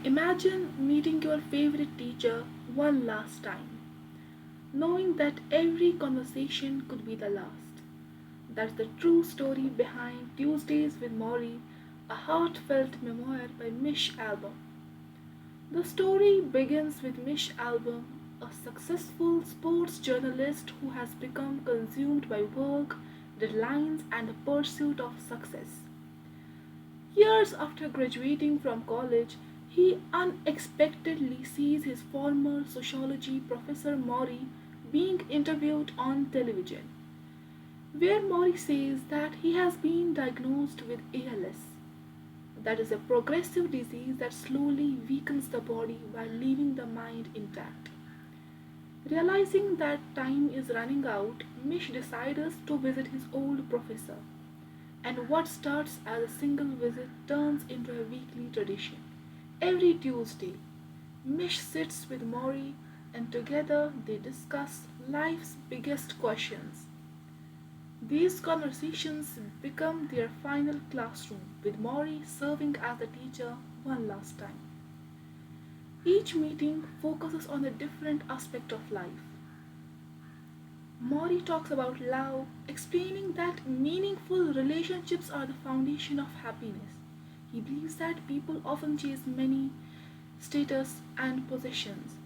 Imagine meeting your favorite teacher one last time, knowing that every conversation could be the last. That's the true story behind Tuesdays with Morrie, a heartfelt memoir by Mitch Albom. The story begins with Mitch Albom, a successful sports journalist who has become consumed by work, deadlines, and the pursuit of success. Years after graduating from college, he unexpectedly sees his former sociology professor Morrie being interviewed on television, where Morrie says that he has been diagnosed with ALS. That is a progressive disease that slowly weakens the body while leaving the mind intact. Realizing that time is running out, Mish decides to visit his old professor, and what starts as a single visit turns into a weekly tradition. Every Tuesday, Mish sits with Morrie and together they discuss life's biggest questions. These conversations become their final classroom, with Morrie serving as the teacher one last time. Each meeting focuses on a different aspect of life. Morrie talks about love, explaining that meaningful relationships are the foundation of happiness. He believes that people often chase money, status, and possessions,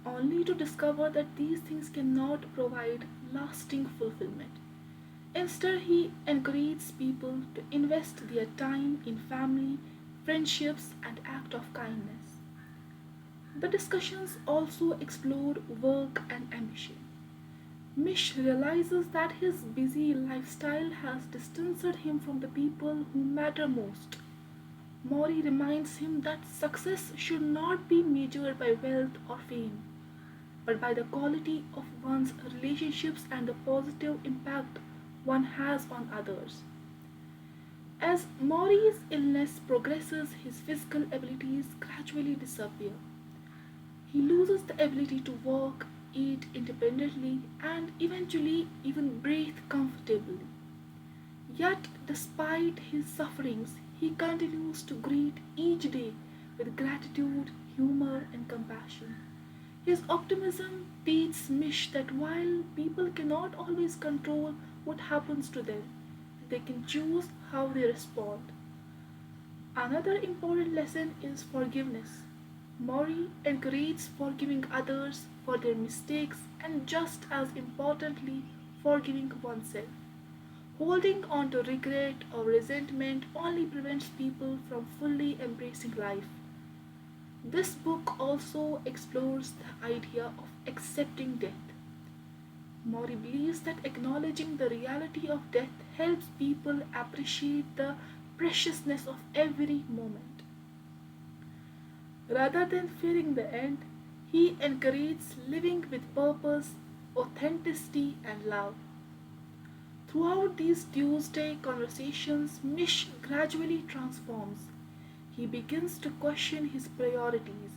only to discover that these things cannot provide lasting fulfillment. Instead, he encourages people to invest their time in family, friendships, and acts of kindness. The discussions also explored work and ambition. Mish realizes that his busy lifestyle has distanced him from the people who matter most. Mori reminds him that success should not be measured by wealth or fame, but by the quality of one's relationships and the positive impact one has on others. As Mori's illness progresses, his physical abilities gradually disappear. He loses the ability to walk, eat independently, and eventually even breathe comfortably. Yet, despite his sufferings, he continues to greet each day with gratitude, humor, and compassion. His optimism teaches Mish that while people cannot always control what happens to them, they can choose how they respond. Another important lesson is forgiveness. Mori encourages forgiving others for their mistakes and, just as importantly, forgiving oneself. Holding on to regret or resentment only prevents people from fully embracing life. This book also explores the idea of accepting death. Mori believes that acknowledging the reality of death helps people appreciate the preciousness of every moment. Rather than fearing the end, he encourages living with purpose, authenticity, and love. Throughout these Tuesday conversations, Mish gradually transforms. He begins to question his priorities.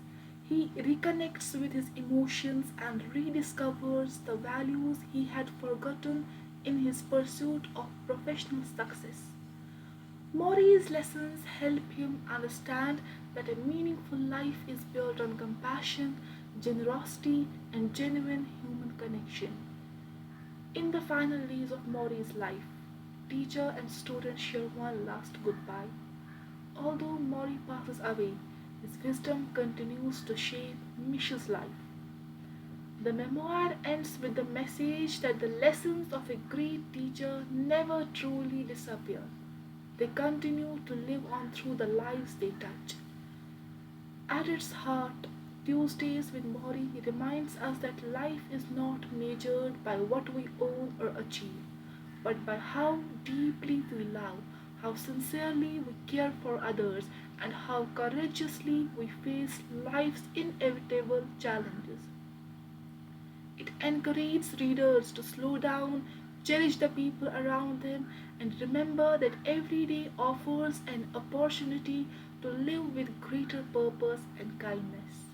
He reconnects with his emotions and rediscovers the values he had forgotten in his pursuit of professional success. Maury's lessons help him understand that a meaningful life is built on compassion, generosity, and genuine human connection. In the final days of Maury's life, teacher and student share one last goodbye. Although Maury passes away, his wisdom continues to shape Mish's life. The memoir ends with the message that the lessons of a great teacher never truly disappear. They continue to live on through the lives they touch. At its heart, Tuesdays with Mori reminds us that life is not measured by what we own or achieve, but by how deeply we love, how sincerely we care for others, and how courageously we face life's inevitable challenges. It encourages readers to slow down, cherish the people around them, and remember that every day offers an opportunity to live with greater purpose and kindness.